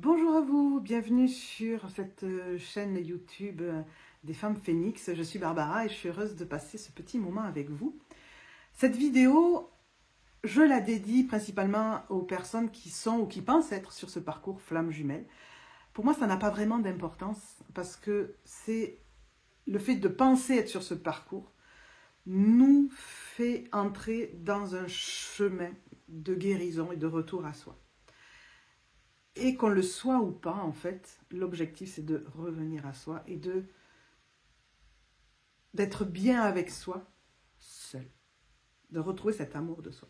Bonjour à vous, bienvenue sur cette chaîne YouTube des femmes phénix. Je suis Barbara et je suis heureuse de passer ce petit moment avec vous. Cette vidéo, je la dédie principalement aux personnes qui sont ou qui pensent être sur ce parcours flamme jumelle. Pour moi, ça n'a pas vraiment d'importance parce que c'est le fait de penser être sur ce parcours nous fait entrer dans un chemin de guérison et de retour à soi. Et qu'on le soit ou pas, en fait, l'objectif c'est de revenir à soi et d'être bien avec soi, seul. De retrouver cet amour de soi.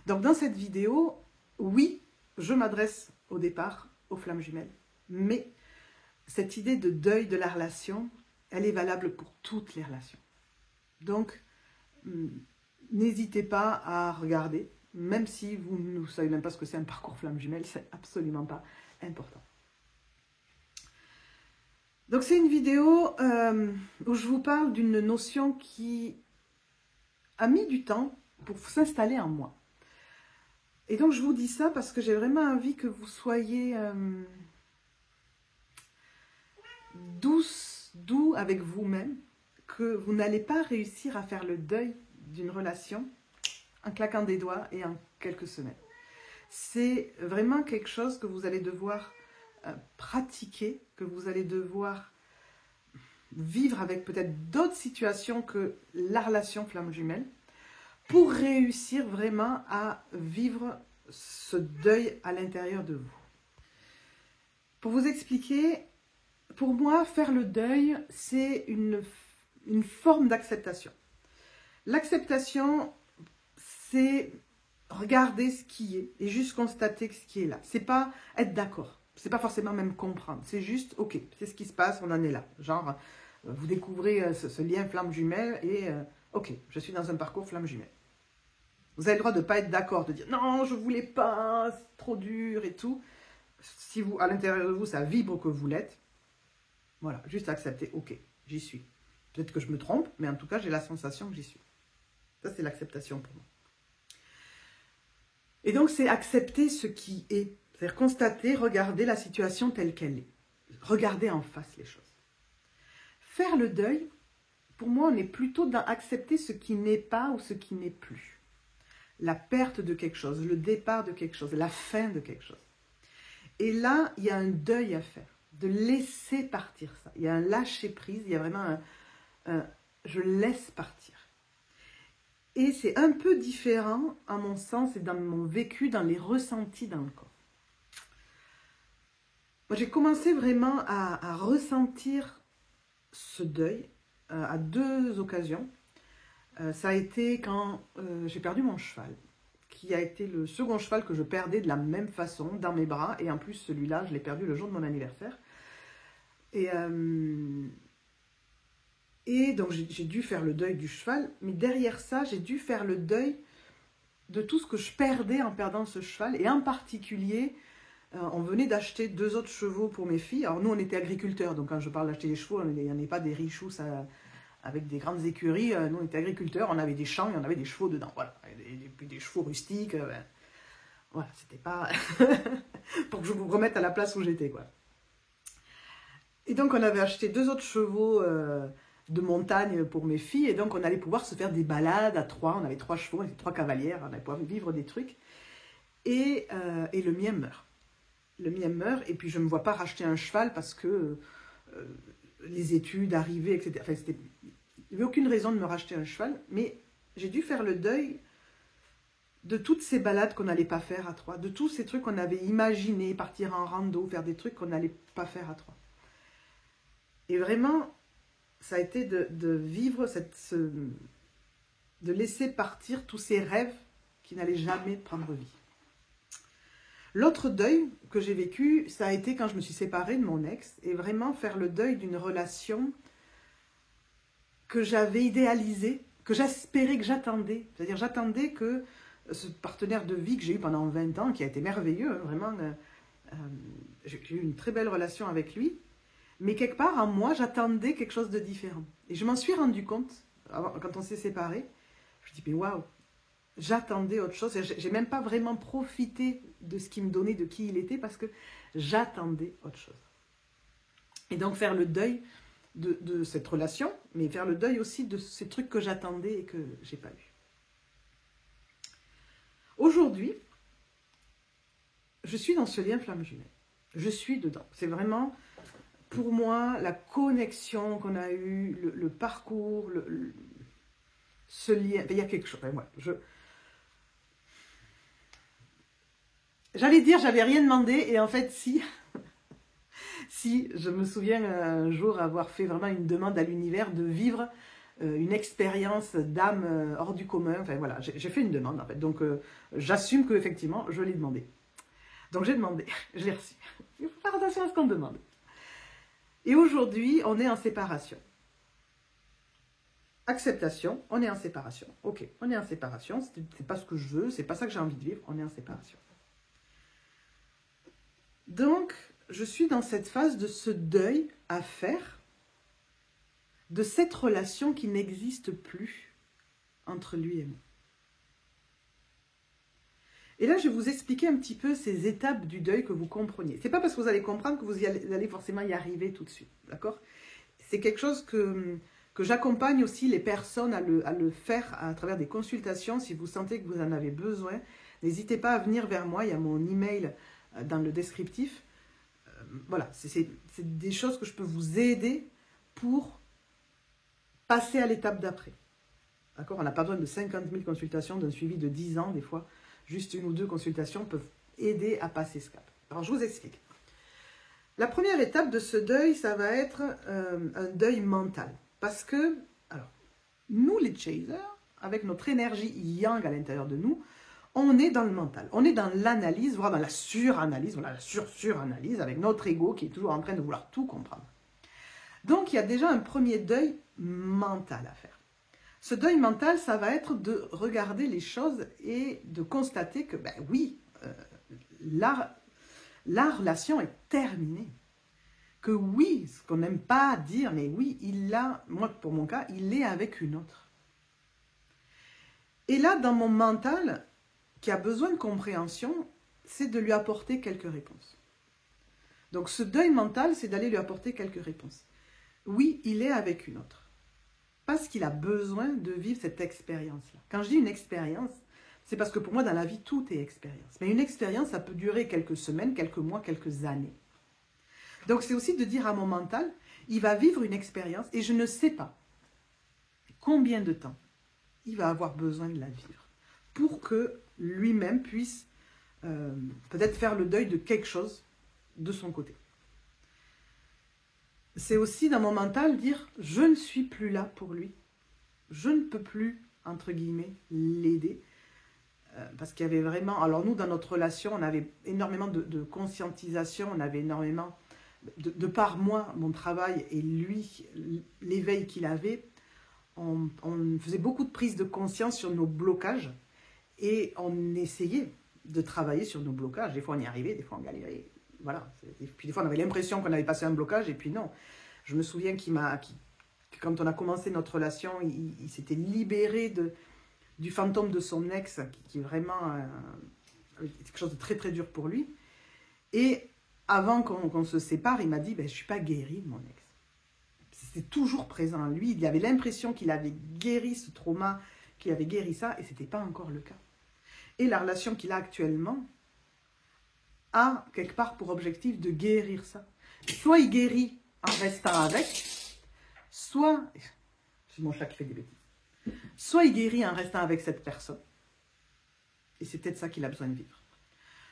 Donc dans cette vidéo, oui, je m'adresse au départ aux flammes jumelles, mais cette idée de deuil de la relation, elle est valable pour toutes les relations. Donc, n'hésitez pas à regarder. Même si vous ne savez même pas ce que c'est un parcours flamme jumelle, c'est absolument pas important. Donc c'est une vidéo où je vous parle d'une notion qui a mis du temps pour s'installer en moi. Et donc je vous dis ça parce que j'ai vraiment envie que vous soyez doux avec vous-même, que vous n'allez pas réussir à faire le deuil d'une relation en claquant des doigts et en quelques semaines. C'est vraiment quelque chose que vous allez devoir pratiquer, que vous allez devoir vivre avec peut-être d'autres situations que la relation flamme jumelle pour réussir vraiment à vivre ce deuil à l'intérieur de vous. Pour vous expliquer, pour moi, faire le deuil, c'est une forme d'acceptation. L'acceptation, c'est regarder ce qui est et juste constater ce qui est là. C'est pas être d'accord, c'est pas forcément même comprendre, c'est juste ok, c'est ce qui se passe, on en est là. Genre, vous découvrez ce lien flamme jumelle et ok, je suis dans un parcours flamme jumelle. Vous avez le droit de ne pas être d'accord, de dire non, je voulais pas, c'est trop dur et tout. Si vous, à l'intérieur de vous, ça vibre que vous l'êtes, voilà, juste accepter, ok, j'y suis. Peut-être que je me trompe, mais en tout cas, j'ai la sensation que j'y suis. Ça, c'est l'acceptation pour moi. Et donc, c'est accepter ce qui est. C'est-à-dire constater, regarder la situation telle qu'elle est. Regarder en face les choses. Faire le deuil, pour moi, on est plutôt dans accepter ce qui n'est pas ou ce qui n'est plus. La perte de quelque chose, le départ de quelque chose, la fin de quelque chose. Et là, il y a un deuil à faire. De laisser partir ça. Il y a un lâcher-prise, il y a vraiment un je laisse partir. Et c'est un peu différent, à mon sens, et dans mon vécu, dans les ressentis dans le corps. Moi, j'ai commencé vraiment à ressentir ce deuil à deux occasions. Ça a été quand j'ai perdu mon cheval, qui a été le second cheval que je perdais de la même façon, dans mes bras. Et en plus, celui-là, je l'ai perdu le jour de mon anniversaire. Et donc, j'ai dû faire le deuil du cheval, mais derrière ça, j'ai dû faire le deuil de tout ce que je perdais en perdant ce cheval. Et en particulier, on venait d'acheter 2 autres chevaux pour mes filles. Alors nous, on était agriculteurs, donc quand je parle d'acheter des chevaux, il n'y en avait pas des richous avec des grandes écuries. Nous, on était agriculteurs, on avait des champs et on avait des chevaux dedans. Voilà, et puis des chevaux rustiques. Voilà, c'était pas pour que je vous remette à la place où j'étais, quoi. Et donc, on avait acheté 2 autres chevaux de montagne pour mes filles, et donc on allait pouvoir se faire des balades à 3, on avait 3 chevaux, on était 3 cavalières, on allait pouvoir vivre des trucs, et le mien meurt. Le mien meurt, et puis je ne me vois pas racheter un cheval parce que les études arrivaient, etc. Enfin, il n'y avait aucune raison de me racheter un cheval, mais j'ai dû faire le deuil de toutes ces balades qu'on n'allait pas faire à 3, de tous ces trucs qu'on avait imaginés, partir en rando, faire des trucs qu'on n'allait pas faire à 3. Et vraiment, ça a été de vivre, de laisser partir tous ces rêves qui n'allaient jamais prendre vie. L'autre deuil que j'ai vécu, ça a été quand je me suis séparée de mon ex, et vraiment faire le deuil d'une relation que j'avais idéalisée, que j'espérais, que j'attendais. C'est-à-dire, j'attendais que ce partenaire de vie que j'ai eu pendant 20 ans, qui a été merveilleux, vraiment, j'ai eu une très belle relation avec lui, mais quelque part, en moi, j'attendais quelque chose de différent. Et je m'en suis rendu compte, quand on s'est séparés, je me dis, mais waouh, j'attendais autre chose. J'ai même pas vraiment profité de ce qu'il me donnait, de qui il était, parce que j'attendais autre chose. Et donc faire le deuil de cette relation, mais faire le deuil aussi de ces trucs que j'attendais et que j'ai pas eu. Aujourd'hui, je suis dans ce lien flamme jumelle. Je suis dedans. C'est vraiment, pour moi, la connexion qu'on a eue, le parcours, ce lien. Il y a quelque chose. Ouais, j'allais dire, j'avais rien demandé, et en fait, si. Si, je me souviens un jour avoir fait vraiment une demande à l'univers de vivre une expérience d'âme hors du commun. Enfin voilà, j'ai fait une demande en fait. Donc j'assume qu'effectivement, je l'ai demandé. Donc j'ai demandé, je l'ai reçu. Il faut faire attention à ce qu'on demande. Et aujourd'hui, on est en séparation. Acceptation, on est en séparation. Ok, on est en séparation, c'est pas ce que je veux, c'est pas ça que j'ai envie de vivre, on est en séparation. Donc, je suis dans cette phase de ce deuil à faire, de cette relation qui n'existe plus entre lui et moi. Et là, je vais vous expliquer un petit peu ces étapes du deuil, que vous compreniez. C'est pas parce que vous allez comprendre que vous allez forcément y arriver tout de suite, d'accord? C'est quelque chose que j'accompagne aussi les personnes à le faire à travers des consultations. Si vous sentez que vous en avez besoin, n'hésitez pas à venir vers moi, il y a mon email dans le descriptif. Voilà, c'est des choses que je peux vous aider pour passer à l'étape d'après. D'accord? On n'a pas besoin de 50 000 consultations, d'un suivi de 10 ans, des fois. Juste une ou deux consultations peuvent aider à passer ce cap. Alors, je vous explique. La première étape de ce deuil, ça va être un deuil mental. Parce que, alors, nous les chasers, avec notre énergie yang à l'intérieur de nous, on est dans le mental. On est dans l'analyse, voire dans la suranalyse, voilà, la suranalyse, avec notre ego qui est toujours en train de vouloir tout comprendre. Donc, il y a déjà un premier deuil mental à faire. Ce deuil mental, ça va être de regarder les choses et de constater que, ben oui, la relation est terminée. Que oui, ce qu'on n'aime pas dire, mais oui, moi pour mon cas, il est avec une autre. Et là, dans mon mental, qui a besoin de compréhension, c'est de lui apporter quelques réponses. Donc ce deuil mental, c'est d'aller lui apporter quelques réponses. Oui, il est avec une autre. Parce qu'il a besoin de vivre cette expérience-là. Quand je dis une expérience, c'est parce que pour moi, dans la vie, tout est expérience. Mais une expérience, ça peut durer quelques semaines, quelques mois, quelques années. Donc c'est aussi de dire à mon mental, il va vivre une expérience et je ne sais pas combien de temps il va avoir besoin de la vivre pour que lui-même puisse peut-être faire le deuil de quelque chose de son côté. C'est aussi dans mon mental dire je ne suis plus là pour lui, je ne peux plus, entre guillemets, l'aider. Parce qu'il y avait vraiment, alors nous dans notre relation, on avait énormément de conscientisation, on avait énormément, de par moi, mon travail et lui, l'éveil qu'il avait, on faisait beaucoup de prise de conscience sur nos blocages et on essayait de travailler sur nos blocages. Des fois on y arrivait, des fois on galérait. Voilà. Et puis des fois on avait l'impression qu'on avait passé un blocage et puis non. Je me souviens quand on a commencé notre relation, il s'était libéré du fantôme de son ex qui est vraiment quelque chose de très très dur pour lui. Et avant qu'on se sépare, il m'a dit ben, je ne suis pas guéri de mon ex. C'était toujours présent en lui. Il avait l'impression qu'il avait guéri ce trauma, qu'il avait guéri ça, et ce n'était pas encore le cas. Et la relation qu'il a actuellement a quelque part pour objectif de guérir ça. Soit il guérit en restant avec, soit, c'est mon chat qui fait des bêtises, soit il guérit en restant avec cette personne, et c'est peut-être ça qu'il a besoin de vivre.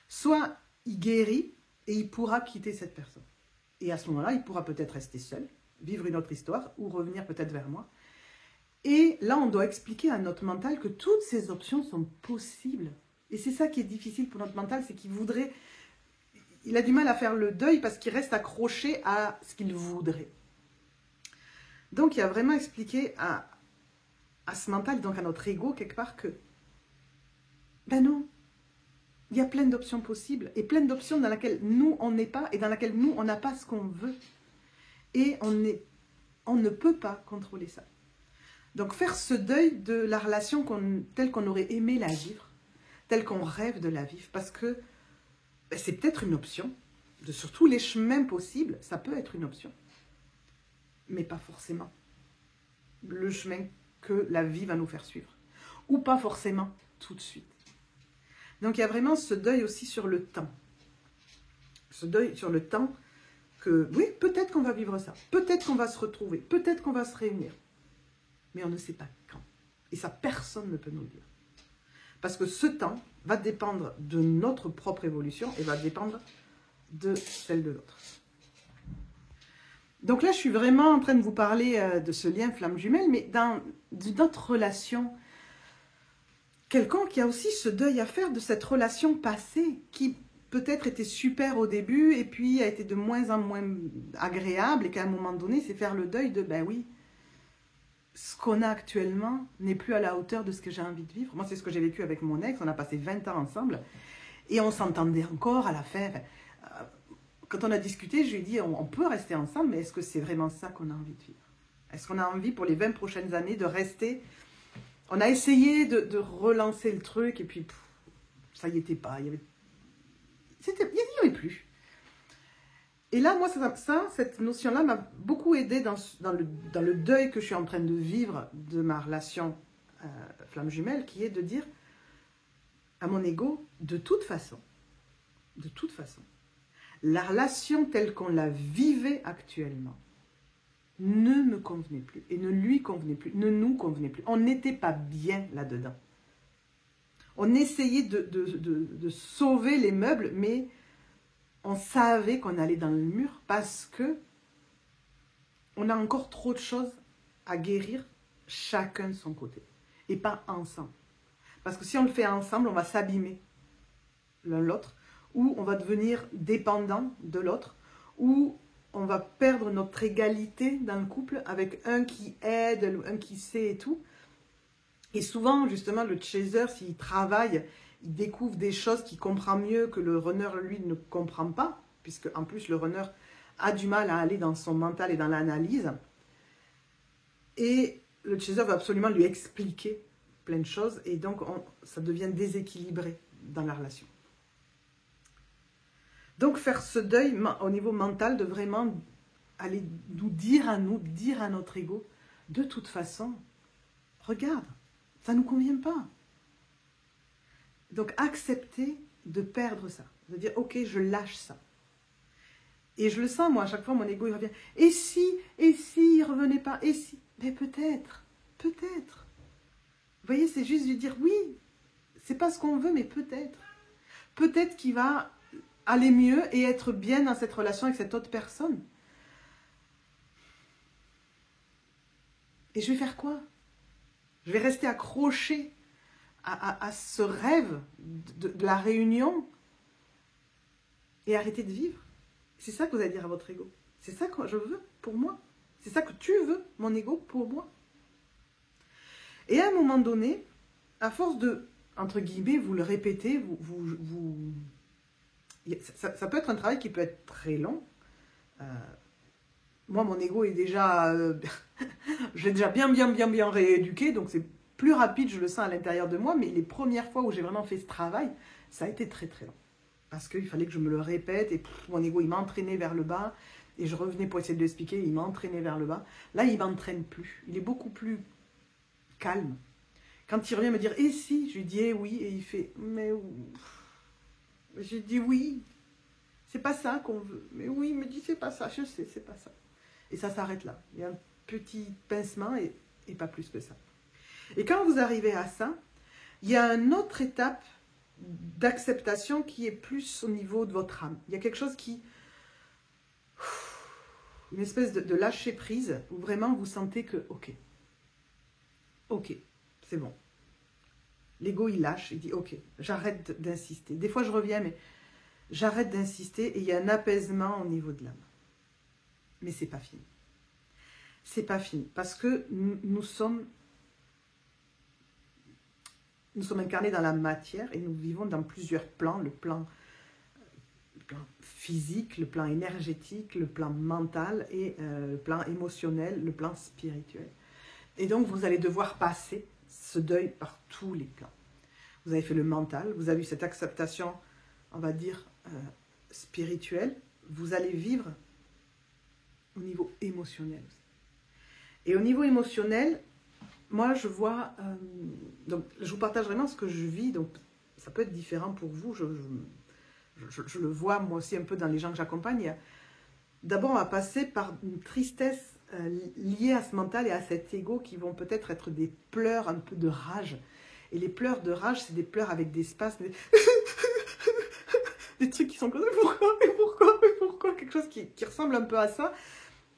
Soit il guérit et il pourra quitter cette personne. Et à ce moment-là, il pourra peut-être rester seul, vivre une autre histoire, ou revenir peut-être vers moi. Et là, on doit expliquer à notre mental que toutes ces options sont possibles. Et c'est ça qui est difficile pour notre mental, c'est qu'il voudrait... Il a du mal à faire le deuil parce qu'il reste accroché à ce qu'il voudrait. Donc, il a vraiment expliqué à ce mental, donc à notre ego, quelque part, que ben non, il y a plein d'options possibles et plein d'options dans lesquelles nous, on n'est pas et dans lesquelles nous, on n'a pas ce qu'on veut. Et on ne peut pas contrôler ça. Donc faire ce deuil de la relation telle qu'on aurait aimé la vivre, telle qu'on rêve de la vivre, parce que ben, c'est peut-être une option, sur tous les chemins possibles, ça peut être une option, mais pas forcément le chemin que la vie va nous faire suivre, ou pas forcément tout de suite. Donc il y a vraiment ce deuil aussi sur le temps, ce deuil sur le temps que, oui, peut-être qu'on va vivre ça, peut-être qu'on va se retrouver, peut-être qu'on va se réunir, mais on ne sait pas quand. Et ça, personne ne peut nous le dire. Parce que ce temps va dépendre de notre propre évolution et va dépendre de celle de l'autre. Donc là, je suis vraiment en train de vous parler de ce lien flamme jumelle, mais dans notre relation quelconque, il y a aussi ce deuil à faire de cette relation passée qui peut-être était super au début et puis a été de moins en moins agréable et qu'à un moment donné, c'est faire le deuil de, ben oui, ce qu'on a actuellement n'est plus à la hauteur de ce que j'ai envie de vivre. Moi, c'est ce que j'ai vécu avec mon ex. On a passé 20 ans ensemble et on s'entendait encore à la fin. Quand on a discuté, je lui ai dit, on peut rester ensemble, mais est-ce que c'est vraiment ça qu'on a envie de vivre? Est-ce qu'on a envie pour les 20 prochaines années de rester? On a essayé de relancer le truc et puis ça y était pas. Il n'y avait plus. Et là, moi, cette notion-là m'a beaucoup aidée dans le deuil que je suis en train de vivre de ma relation flamme jumelle, qui est de dire à mon ego, de toute façon, la relation telle qu'on la vivait actuellement ne me convenait plus et ne lui convenait plus, ne nous convenait plus. On n'était pas bien là-dedans. On essayait de sauver les meubles, mais on savait qu'on allait dans le mur parce que on a encore trop de choses à guérir chacun de son côté et pas ensemble. Parce que si on le fait ensemble, on va s'abîmer l'un l'autre, ou on va devenir dépendant de l'autre, ou on va perdre notre égalité dans le couple avec un qui aide, un qui sait et tout. Et souvent, justement, le chaser, s'il travaille, il découvre des choses qu'il comprend mieux que le runner, lui, ne comprend pas, puisque en plus, le runner a du mal à aller dans son mental et dans l'analyse. Et le chaser va absolument lui expliquer plein de choses, et donc ça devient déséquilibré dans la relation. Donc faire ce deuil au niveau mental de vraiment aller nous dire à notre ego, de toute façon, regarde, ça ne nous convient pas. Donc accepter de perdre ça, de dire ok, je lâche ça. Et je le sens, moi, à chaque fois, mon ego, il revient. Et si, il revenait pas, et si, mais peut-être. Vous voyez, c'est juste de dire oui, c'est pas ce qu'on veut, mais peut-être. Peut-être qu'il va aller mieux et être bien dans cette relation avec cette autre personne. Et je vais faire quoi? Je vais rester accroché à ce rêve de la réunion et arrêter de vivre. C'est ça que vous allez dire à votre ego. C'est ça que je veux pour moi. C'est ça que tu veux, mon ego, pour moi. Et à un moment donné, à force de, entre guillemets, vous le répétez, ça peut être un travail qui peut être très long. Moi, mon ego est déjà... je l'ai déjà bien rééduqué, donc c'est plus rapide, je le sens à l'intérieur de moi, mais les premières fois où j'ai vraiment fait ce travail, ça a été très très long. Parce qu'il fallait que je me le répète, et mon ego, il m'entraînait vers le bas, et je revenais pour essayer de l'expliquer, il m'entraînait vers le bas. Là, il ne m'entraîne plus, il est beaucoup plus calme. Quand il revient me dire « et si ?» je lui dis « eh oui » et il fait « mais je dis « oui, c'est pas ça qu'on veut ». « Mais oui, il me dit « c'est pas ça, je sais, c'est pas ça ». Et ça s'arrête là. Il y a un petit pincement et pas plus que ça. Et quand vous arrivez à ça, il y a une autre étape d'acceptation qui est plus au niveau de votre âme. Il y a quelque chose qui... une espèce de lâcher prise où vraiment vous sentez que ok, c'est bon. L'ego, il lâche, il dit ok, j'arrête d'insister. Des fois, je reviens, mais j'arrête d'insister et il y a un apaisement au niveau de l'âme. Mais c'est pas fini. C'est pas fini parce que nous sommes incarnés dans la matière et nous vivons dans plusieurs plans, le plan physique, le plan énergétique, le plan mental et le plan émotionnel, le plan spirituel. Et donc, vous allez devoir passer ce deuil par tous les plans. Vous avez fait le mental, vous avez eu cette acceptation, on va dire, spirituelle. Vous allez vivre au niveau émotionnel aussi. Et au niveau émotionnel, moi, je vois... donc, je vous partage vraiment ce que je vis. Donc, ça peut être différent pour vous. Je le vois, moi aussi, un peu dans les gens que j'accompagne. D'abord, on va passer par une tristesse liées à ce mental et à cet ego qui vont peut-être être des pleurs un peu de rage. Et les pleurs de rage, c'est des pleurs avec des spasmes, des trucs qui sont comme pourquoi, quelque chose qui ressemble un peu à ça,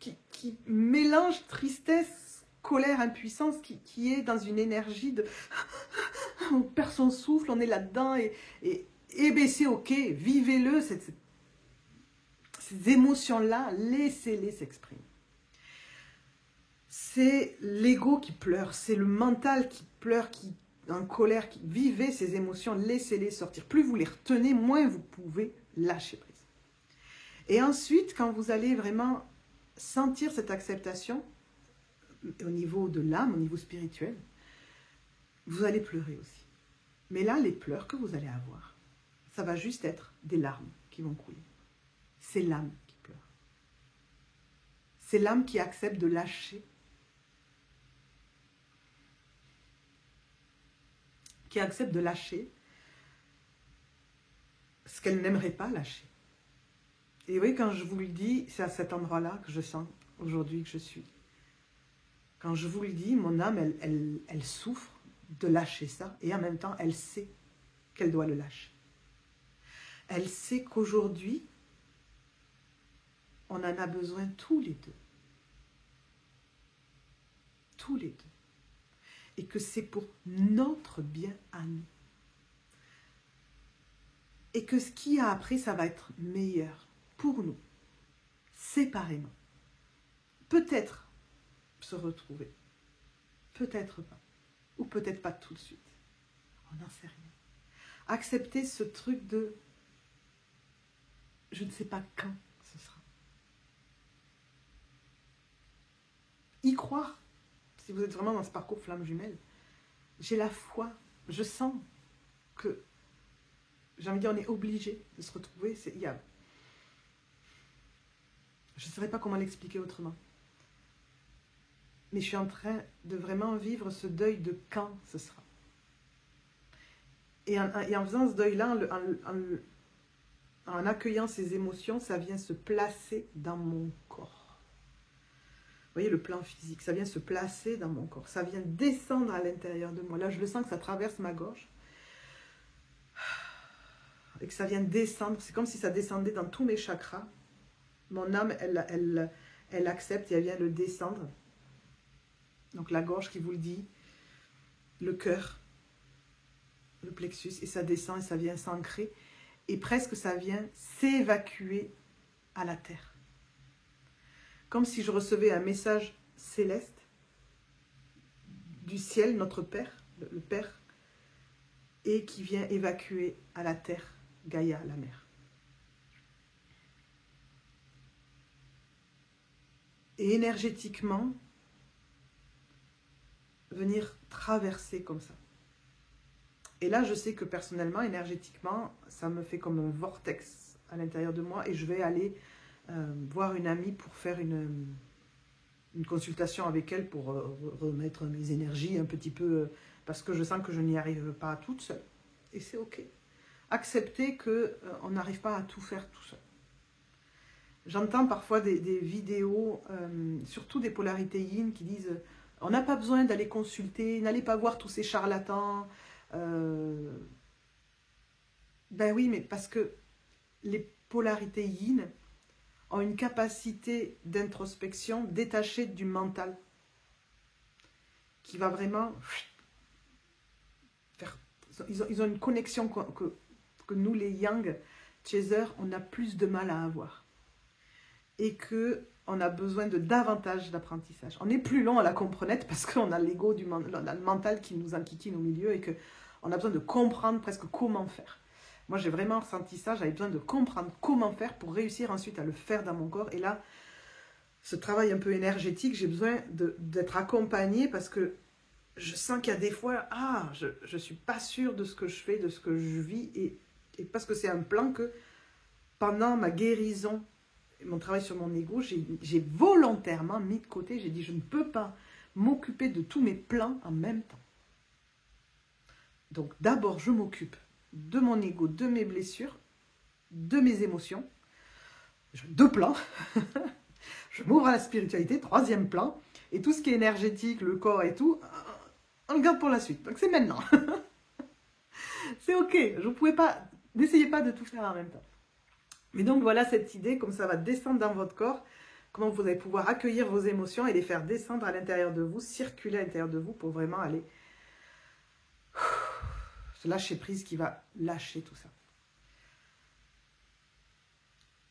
qui mélange tristesse, colère, impuissance, qui est dans une énergie de... on perd son souffle, on est là-dedans, et ben c'est ok, vivez-le, ces émotions-là, laissez-les s'exprimer. C'est l'ego qui pleure, c'est le mental qui pleure, qui est en colère, vivez ces émotions, laissez-les sortir. Plus vous les retenez, moins vous pouvez lâcher prise. Et ensuite, quand vous allez vraiment sentir cette acceptation, au niveau de l'âme, au niveau spirituel, vous allez pleurer aussi. Mais là, les pleurs que vous allez avoir, ça va juste être des larmes qui vont couler. C'est l'âme qui pleure. C'est l'âme qui accepte de lâcher, ce qu'elle n'aimerait pas lâcher. Et oui, quand je vous le dis, c'est à cet endroit-là que je sens aujourd'hui que je suis. Quand je vous le dis, mon âme, elle souffre de lâcher ça, et en même temps, elle sait qu'elle doit le lâcher. Elle sait qu'aujourd'hui, on en a besoin tous les deux. Tous les deux. Et que c'est pour notre bien à nous. Et que ce qu'il y a après, ça va être meilleur pour nous, séparément. Peut-être se retrouver, peut-être pas, ou peut-être pas tout de suite. On n'en sait rien. Accepter ce truc de je ne sais pas quand ce sera. Y croire. Si vous êtes vraiment dans ce parcours flamme jumelle, j'ai la foi, je sens que, j'ai envie de dire, on est obligé de se retrouver. Je ne saurais pas comment l'expliquer autrement. Mais je suis en train de vraiment vivre ce deuil de quand ce sera. Et en faisant ce deuil-là, en accueillant ces émotions, ça vient se placer dans mon corps. Vous voyez le plan physique, ça vient se placer dans mon corps. Ça vient descendre à l'intérieur de moi. Là, je le sens que ça traverse ma gorge. Et que ça vient descendre. C'est comme si ça descendait dans tous mes chakras. Mon âme, elle accepte et elle vient le descendre. Donc la gorge qui vous le dit, le cœur, le plexus, et ça descend et ça vient s'ancrer. Et presque ça vient s'évacuer à la terre. Comme si je recevais un message céleste du ciel, notre Père, le Père, et qui vient évacuer à la terre, Gaïa, la mer. Et énergétiquement, venir traverser comme ça. Et là, je sais que personnellement, énergétiquement, ça me fait comme un vortex à l'intérieur de moi et je vais aller voir une amie pour faire une consultation avec elle pour remettre mes énergies un petit peu, parce que je sens que je n'y arrive pas toute seule. Et c'est ok. Accepter qu'on n'arrive pas à tout faire tout seul. J'entends parfois des vidéos, surtout des polarités yin, qui disent « On n'a pas besoin d'aller consulter, n'allez pas voir tous ces charlatans. » Ben oui, mais parce que les polarités yin ont une capacité d'introspection détachée du mental qui va vraiment faire... Ils ont une connexion que nous, les yang chasers, on a plus de mal à avoir. Et qu'on a besoin de davantage d'apprentissage. On est plus long à la comprenette parce qu'on a l'ego, le mental qui nous enquiquine au milieu et qu'on a besoin de comprendre presque comment faire. Moi, j'ai vraiment ressenti ça, j'avais besoin de comprendre comment faire pour réussir ensuite à le faire dans mon corps. Et là, ce travail un peu énergétique, j'ai besoin d'être accompagnée parce que je sens qu'il y a des fois, je ne suis pas sûre de ce que je fais, de ce que je vis, et parce que c'est un plan que pendant ma guérison, mon travail sur mon ego, j'ai volontairement mis de côté, j'ai dit je ne peux pas m'occuper de tous mes plans en même temps. Donc d'abord je m'occupe de mon ego, de mes blessures, de mes émotions, 2 plans, je m'ouvre à la spiritualité, 3e plan, et tout ce qui est énergétique, le corps et tout, on le garde pour la suite. Donc c'est maintenant. C'est ok, je ne pouvais pas, n'essayez pas de tout faire en même temps. Mais donc voilà cette idée, comme ça va descendre dans votre corps, comment vous allez pouvoir accueillir vos émotions et les faire descendre à l'intérieur de vous, circuler à l'intérieur de vous pour vraiment aller ce lâcher prise qui va lâcher tout ça.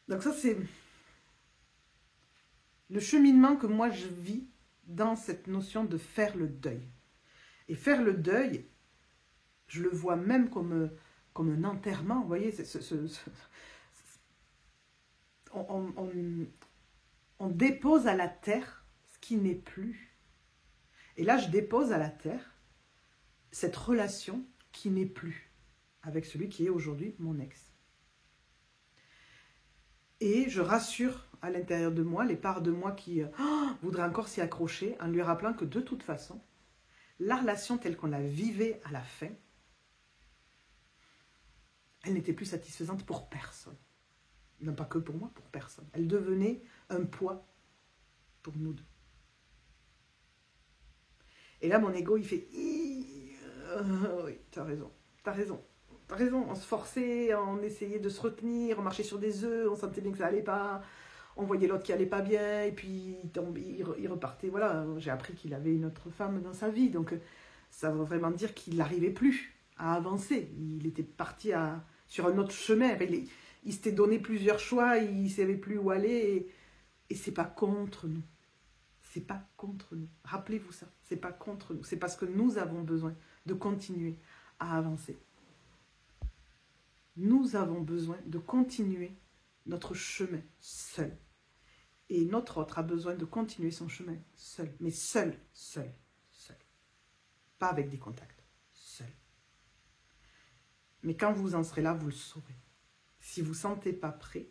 Donc ça c'est le cheminement que moi je vis dans cette notion de faire le deuil. Et faire le deuil, je le vois même comme un enterrement, vous voyez, on dépose à la terre ce qui n'est plus. Et là, je dépose à la terre cette relation qui n'est plus avec celui qui est aujourd'hui mon ex. Et je rassure à l'intérieur de moi les parts de moi qui voudraient encore s'y accrocher en lui rappelant que de toute façon, la relation telle qu'on la vivait à la fin, elle n'était plus satisfaisante pour personne. Non pas que pour moi, pour personne. Elle devenait un poids pour nous deux. Et là, mon ego, il fait oui, t'as raison, t'as raison, t'as raison. On se forçait, on essayait de se retenir, on marchait sur des œufs, on sentait bien que ça allait pas, on voyait l'autre qui allait pas bien, et puis il repartait. Voilà, j'ai appris qu'il avait une autre femme dans sa vie, donc ça veut vraiment dire qu'il n'arrivait plus à avancer. Il était parti sur un autre chemin. Enfin, il s'était donné plusieurs choix, il ne savait plus où aller, et c'est pas contre nous. C'est pas contre nous. Rappelez-vous ça, c'est pas contre nous. C'est parce que nous avons besoin de continuer à avancer. Nous avons besoin de continuer notre chemin seul. Et notre autre a besoin de continuer son chemin seul. Mais seul. Pas avec des contacts. Seul. Mais quand vous en serez là, vous le saurez. Si vous ne vous sentez pas prêt,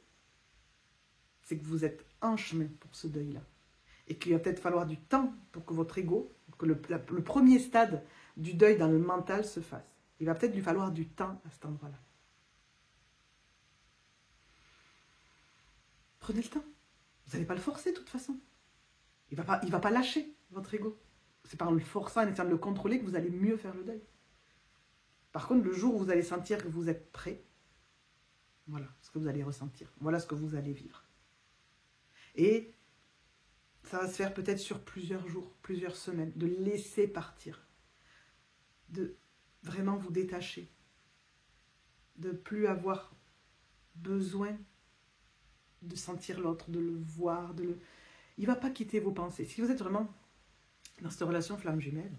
c'est que vous êtes en chemin pour ce deuil-là. Et qu'il va peut-être falloir du temps pour que votre ego, que le premier stade du deuil dans le mental se fasse. Il va peut-être lui falloir du temps à cet endroit-là. Prenez le temps. Vous n'allez pas le forcer de toute façon. Il va pas lâcher votre ego. C'est pas en le forçant, en essayant de le contrôler que vous allez mieux faire le deuil. Par contre, le jour où vous allez sentir que vous êtes prêt, voilà ce que vous allez ressentir. Voilà ce que vous allez vivre. Et ça va se faire peut-être sur plusieurs jours, plusieurs semaines, de laisser partir, de vraiment vous détacher, de plus avoir besoin de sentir l'autre, de le voir, il ne va pas quitter vos pensées. Si vous êtes vraiment dans cette relation flamme jumelle,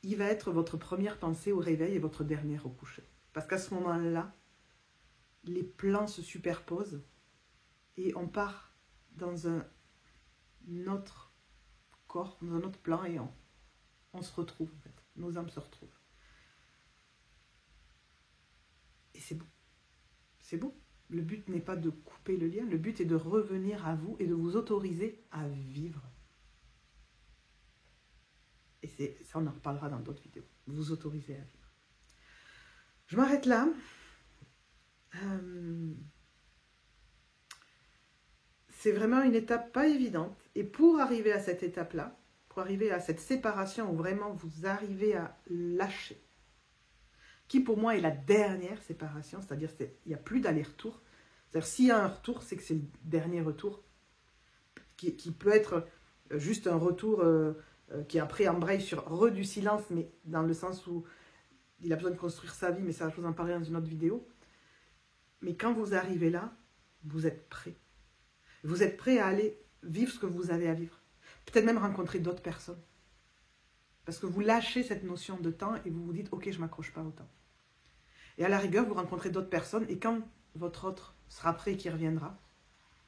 il va être votre première pensée au réveil et votre dernière au coucher. Parce qu'à ce moment-là, les plans se superposent et on part dans un autre corps, dans un autre plan et on se retrouve en fait. Nos âmes se retrouvent. Et c'est beau. C'est beau. Le but n'est pas de couper le lien, le but est de revenir à vous et de vous autoriser à vivre. Et ça, on en reparlera dans d'autres vidéos. Vous autoriser à vivre. Je m'arrête là. C'est vraiment une étape pas évidente. Et pour arriver à cette étape-là, pour arriver à cette séparation où vraiment vous arrivez à lâcher, qui pour moi est la dernière séparation, c'est-à-dire qu'il n'y a plus d'aller-retour. C'est-à-dire s'il y a un retour, c'est que c'est le dernier retour, qui peut être juste un retour qui après embraye sur du silence, mais dans le sens où il a besoin de construire sa vie, mais ça, je vous en parlerai dans une autre vidéo. Mais quand vous arrivez là, vous êtes prêt. Vous êtes prêt à aller vivre ce que vous avez à vivre. Peut-être même rencontrer d'autres personnes. Parce que vous lâchez cette notion de temps et vous vous dites « Ok, je ne m'accroche pas au temps ». Et à la rigueur, vous rencontrez d'autres personnes et quand votre autre sera prêt et qu'il reviendra,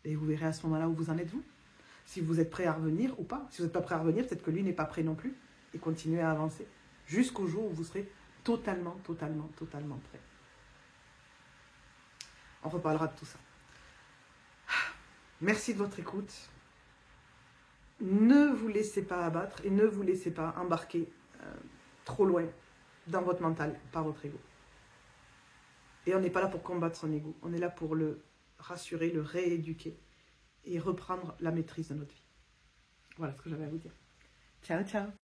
et vous verrez à ce moment-là où vous en êtes vous. Si vous êtes prêt à revenir ou pas. Si vous n'êtes pas prêt à revenir, peut-être que lui n'est pas prêt non plus. Et continuez à avancer jusqu'au jour où vous serez totalement prêt. On reparlera de tout ça. Merci de votre écoute. Ne vous laissez pas abattre et ne vous laissez pas embarquer trop loin dans votre mental par votre ego. Et on n'est pas là pour combattre son ego. On est là pour le rassurer, le rééduquer et reprendre la maîtrise de notre vie. Voilà ce que j'avais à vous dire. Ciao, ciao.